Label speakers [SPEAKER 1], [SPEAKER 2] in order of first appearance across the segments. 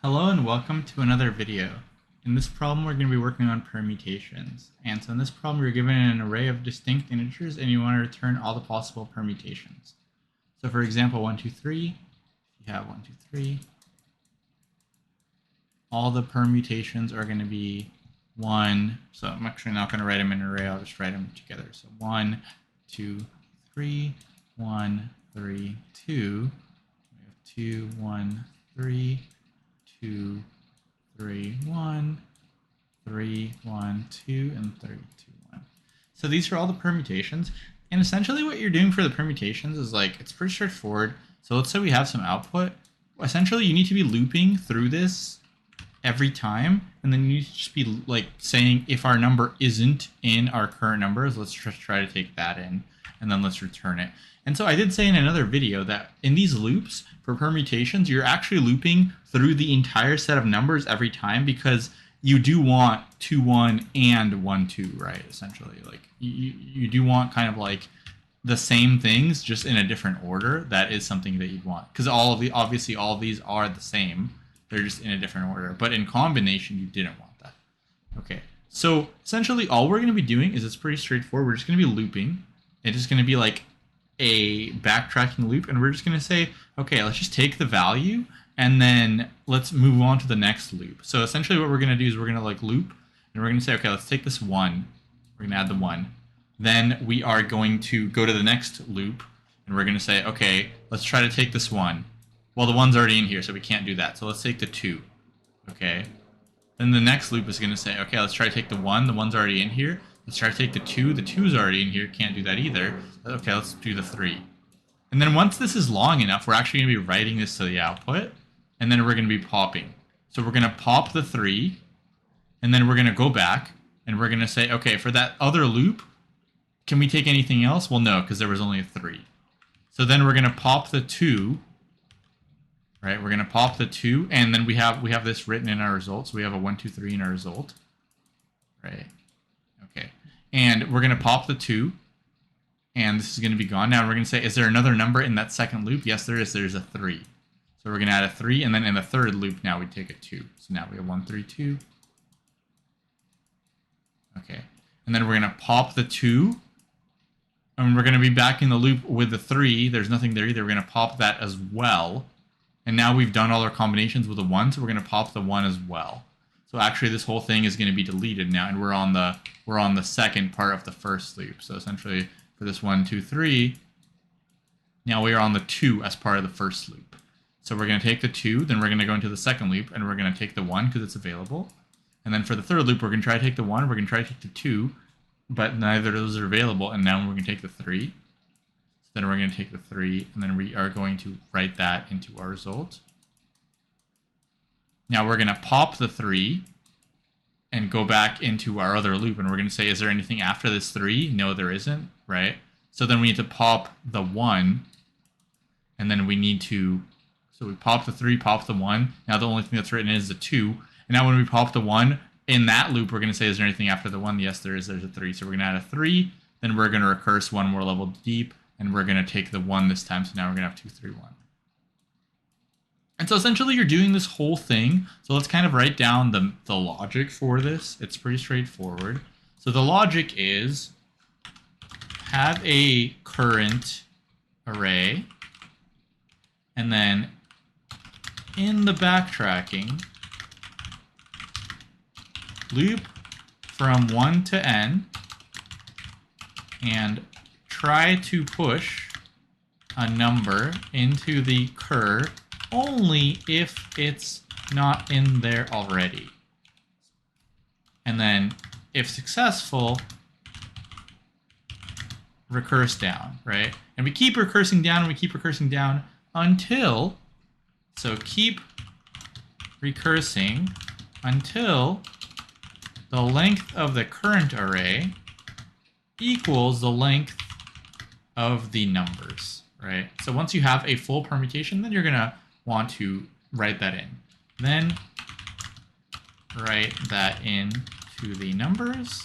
[SPEAKER 1] Hello and welcome to another video. In this problem we're going to be working on permutations. And so in this problem you're given an array of distinct integers and you want to return all the possible permutations. So for example 1, 2, 3, if you have 1, 2, 3, all the permutations are going to be 1, so I'm actually not going to write them in an array, I'll just write them together. So 1, 2, 3, 1, 3, 2, we have 2, 1, 3, 2, 3, 1, 3, 1, 2, and 3, 2, 1. So these are all the permutations. And essentially what you're doing for the permutations is it's pretty straightforward. So let's say we have some output. Essentially you need to be looping through this every time. And then you need to just be saying if our number isn't in our current numbers, let's just try to take that in. And then let's return it. And so I did say in another video that in these loops for permutations, you're actually looping through the entire set of numbers every time because you do want 2, 1 and 1, 2, right? Essentially, you do want kind of the same things just in a different order. That is something that you'd want because obviously all of these are the same. They're just in a different order. But in combination, you didn't want that. Okay, so essentially all we're going to be doing is it's pretty straightforward. We're just going to be looping. It's just going to be a backtracking loop, and we're just going to say, okay, let's just take the value, and then let's move on to the next loop. So essentially what we're going to do is we're going to loop, and we're going to say, okay, let's take this 1. We're going to add the 1. Then we are going to go to the next loop, and we're going to say, okay, let's try to take this 1. Well, the 1's already in here, so we can't do that. So let's take the 2. Okay. Then the next loop is going to say, okay, let's try to take the 1. The 1's already in here. Let's try to take the 2. The 2's already in here. Can't do that either. Okay, let's do the 3. And then once this is long enough, we're actually going to be writing this to the output. And then we're going to be popping. So we're going to pop the 3. And then we're going to go back. And we're going to say, okay, for that other loop, can we take anything else? Well, no, because there was only a 3. So then we're going to pop the 2. Right, we're going to pop the 2. And then we have this written in our result. So we have a 1, 2, 3 in our result. Right. Okay. And we're going to pop the 2. And this is going to be gone. Now we're going to say, is there another number in that second loop? Yes, there is. There's a 3. So we're going to add a 3. And then in the third loop, now we take a 2. So now we have 1, 3, 2. Okay. And then we're going to pop the 2. And we're going to be back in the loop with the 3. There's nothing there either. We're going to pop that as well. And now we've done all our combinations with a 1. So we're going to pop the 1 as well. So actually this whole thing is going to be deleted now. And we're on the second part of the first loop. So essentially for this 1, 2, 3, now we are on the 2 as part of the first loop. So we're going to take the 2, then we're going to go into the second loop, and we're going to take the 1 because it's available. And then for the third loop, we're going to try to take the 1, we're going to try to take the 2, but neither of those are available, and now we're going to take the 3. So then we're going to take the 3, and then we are going to write that into our result. Now we're going to pop the 3 and go back into our other loop, and we're going to say, is there anything after this 3? No, there isn't, right? So then we need to pop the 1, and then we need to, so we pop the 3, pop the 1. Now the only thing that's written is the 2. And now when we pop the 1, in that loop, we're going to say, is there anything after the 1? Yes, there is. There's a 3. So we're going to add a 3. Then we're going to recurse 1 more level deep, and we're going to take the 1 this time. So now we're going to have 2, 3, 1. And so essentially you're doing this whole thing. So let's kind of write down the logic for this. It's pretty straightforward. So the logic is have a current array, and then in the backtracking, loop from 1 to n, and try to push a number into the cur only if it's not in there already. And then, if successful, recurse down, right? And we keep recursing down and we keep recursing down until, so keep recursing until the length of the current array equals the length of the numbers, right? So once you have a full permutation, then you're going to want to write that in. Then write that in to the numbers.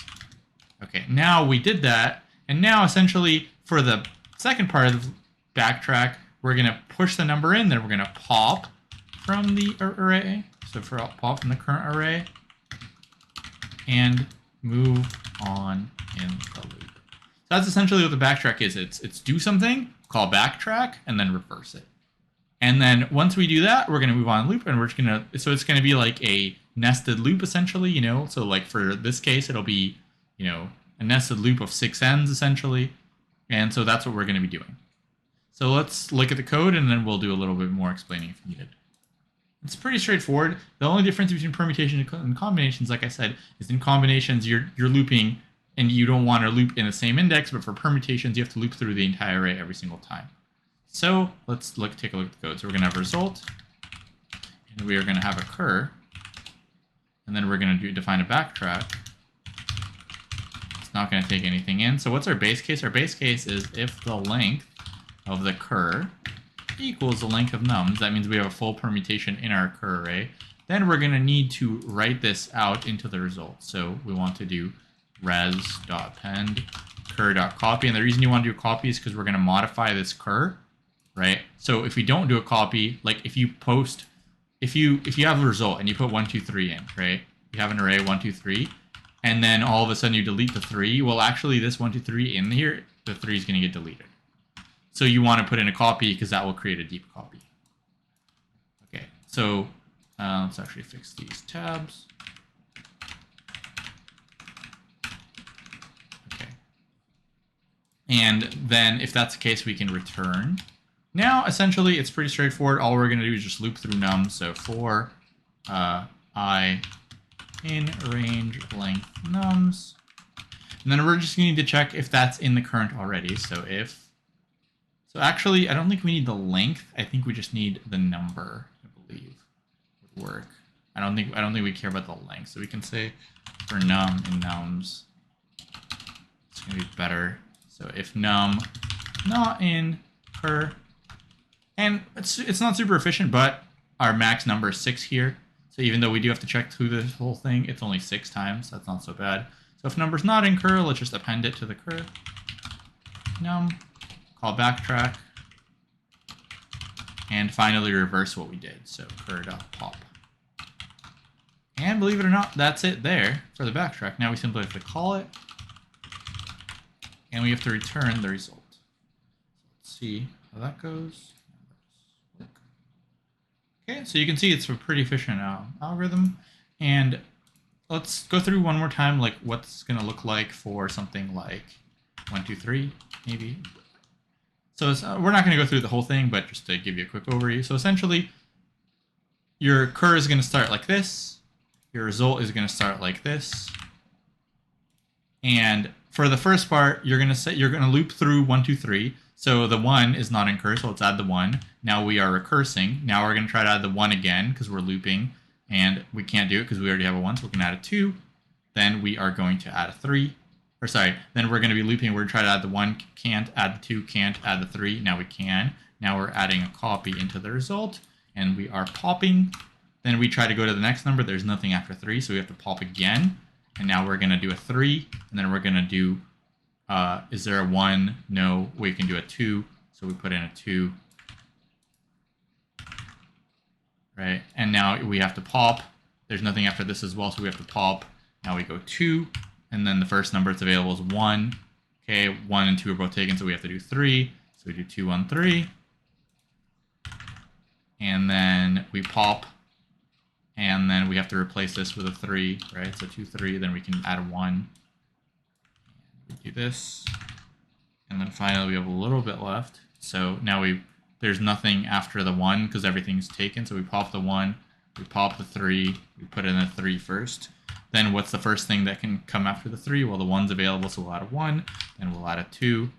[SPEAKER 1] Okay, now we did that. And now essentially for the second part of the backtrack, we're going to push the number in, then we're going to pop from the array. So for pop from the current array and move on in the loop. So that's essentially what the backtrack is. It's do something, call backtrack, and then reverse it. And then once we do that, we're going to move on loop, and we're just going to, so it's going to be like a nested loop essentially, you know. So like for this case, it'll be, you know, a nested loop of 6 ends essentially. And so that's what we're going to be doing. So let's look at the code, and then we'll do a little bit more explaining if needed. It's pretty straightforward. The only difference between permutations and combinations, like I said, is in combinations you're looping, and you don't want to loop in the same index, but for permutations you have to loop through the entire array every single time. So let's take a look at the code. So we're going to have result, and we are going to have occur, and then we're going to define a backtrack. It's not going to take anything in. So what's our base case? Our base case is if the length of the cur equals the length of nums. That means we have a full permutation in our cur array. Then we're going to need to write this out into the result. So we want to do res.append cur.copy. And the reason you want to do a copy is because we're going to modify this cur, right? So if we don't do a copy, like if you post, if you have a result and you put 1, 2, 3 in, right? You have an array 1, 2, 3, and then all of a sudden you delete the 3. Well, actually this 1, 2, 3 in here, the 3 is going to get deleted. So you want to put in a copy because that will create a deep copy. Okay, so let's actually fix these tabs. Okay. And then if that's the case, we can return. Now, essentially, it's pretty straightforward. All we're going to do is just loop through num. So for I in range length nums. And then we're just going to need to check if that's in the current already. So if So actually, I don't think we need the length. I think we just need the number, I believe, would work. I don't think we care about the length. So we can say for num in nums, it's gonna be better. So if num not in cur, and it's not super efficient, but our max number is 6 here. So even though we do have to check through this whole thing, it's only 6 times. That's not so bad. So if number's not in cur, let's just append it to the cur. Num. Call backtrack, and finally reverse what we did. So cur.pop. And believe it or not, that's it there for the backtrack. Now we simply have to call it, and we have to return the result. Let's see how that goes. Okay, so you can see it's a pretty efficient algorithm. And let's go through one more time, like what's going to look like for something like 1, 2, 3, maybe. So we're not going to go through the whole thing, but just to give you a quick overview. So essentially, your cur is going to start like this. Your result is going to start like this. And for the first part, you're going to loop through 1, 2, 3. So the 1 is not in cur, so let's add the 1. Now we are recursing. Now we're going to try to add the 1 again because we're looping, and we can't do it because we already have a 1, so we're going to add a 2. Then we are going to add a 3. Or sorry, then we're going to be looping. We're going to try to add the 1, can't, add the 2, can't, add the 3. Now we can. Now we're adding a copy into the result, and we are popping. Then we try to go to the next number. There's nothing after 3, so we have to pop again. And now we're going to do a 3, and then we're going to do, is there a 1? No, we can do a 2, so we put in a 2. Right, and now we have to pop. There's nothing after this as well, so we have to pop. Now we go 2. And then the first number that's available is 1. Okay, 1 and 2 are both taken, so we have to do 3. So we do 2, 1, 3. And then we pop. And then we have to replace this with a 3, right? So 2, 3, then we can add a 1. We do this. And then finally we have a little bit left. So now there's nothing after the 1 because everything's taken. So we pop the 1, we pop the 3, we put in a 3 first. Then what's the first thing that can come after the 3? Well, the 1's available, so we'll add a 1. Then we'll add a 2.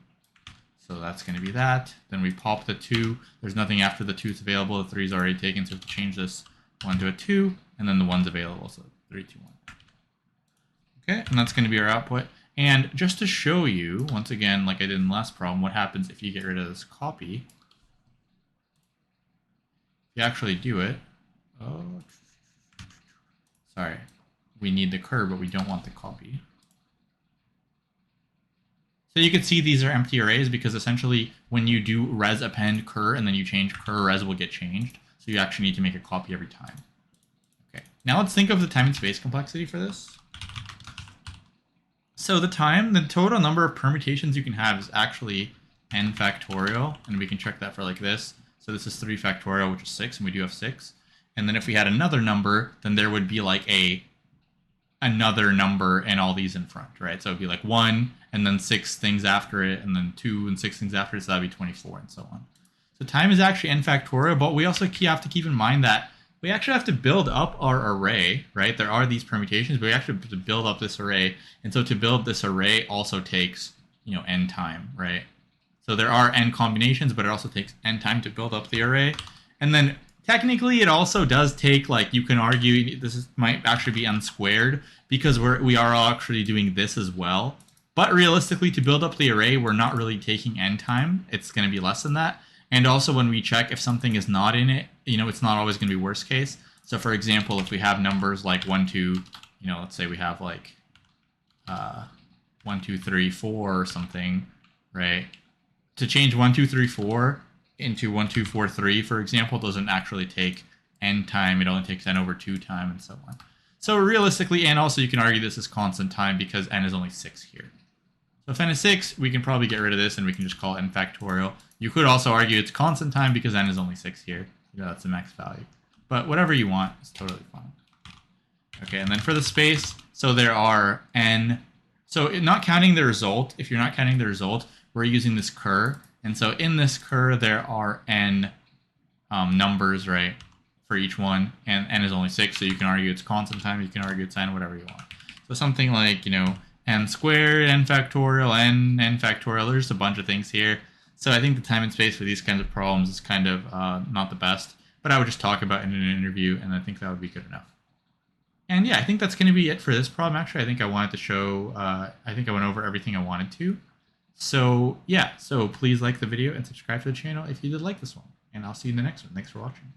[SPEAKER 1] So that's going to be that. Then we pop the 2. There's nothing after the 2 is available. The 3 is already taken, so we have to change this 1 to a 2. And then the 1's available, so 3, 2, 1. Okay, and that's going to be our output. And just to show you, once again, like I did in the last problem, what happens if you get rid of this copy. If you actually do it. Oh, sorry. We need the cur, but we don't want the copy. So you can see these are empty arrays because essentially when you do res append cur and then you change cur, res will get changed. So you actually need to make a copy every time. Now let's think of the time and space complexity for this. So the total number of permutations you can have is actually n factorial, and we can check that for like this. So this is 3 factorial, which is 6, and we do have 6. And then if we had another number, then there would be like another number and all these in front, right? So it'd be like 1, and then 6 things after it, and then 2 and 6 things after it, so that'd be 24, and so on. So time is actually n factorial, but we also have to keep in mind that we actually have to build up our array, right? There are these permutations, but we actually have to build up this array. And so to build this array also takes, n time, right? So there are n combinations, but it also takes n time to build up the array. And then technically it also does take, like, you can argue might actually be n squared because we are actually doing this as well. But realistically, to build up the array, we're not really taking n time. It's going to be less than that. And also when we check if something is not in it, it's not always going to be worst case. So for example, if we have numbers like 1, 2, let's say we have like 1, 2, 3, 4 or something, right? To change 1, 2, 3, 4 into 1, 2, 4, 3, for example, doesn't actually take n time. It only takes n over 2 time and so on. So realistically, and also you can argue this is constant time because n is only 6 here. So if n is 6, we can probably get rid of this and we can just call it n factorial. You could also argue it's constant time because n is only 6 here. That's the max value. But whatever you want is totally fine. Okay, and then for the space, so there are n. So not counting the result, if you're not counting the result, we're using this cur. And so in this cur, there are n numbers, right, for each one. And n is only 6, so you can argue it's constant time. You can argue it's n, whatever you want. So something like, n squared, n factorial, n factorial. There's a bunch of things here. So I think the time and space for these kinds of problems is kind of not the best. But I would just talk about it in an interview, and I think that would be good enough. And yeah, I think that's going to be it for this problem, actually. I think I wanted to show, I think I went over everything I wanted to. So yeah, so please like the video and subscribe to the channel if you did like this one. And I'll see you in the next one. Thanks for watching.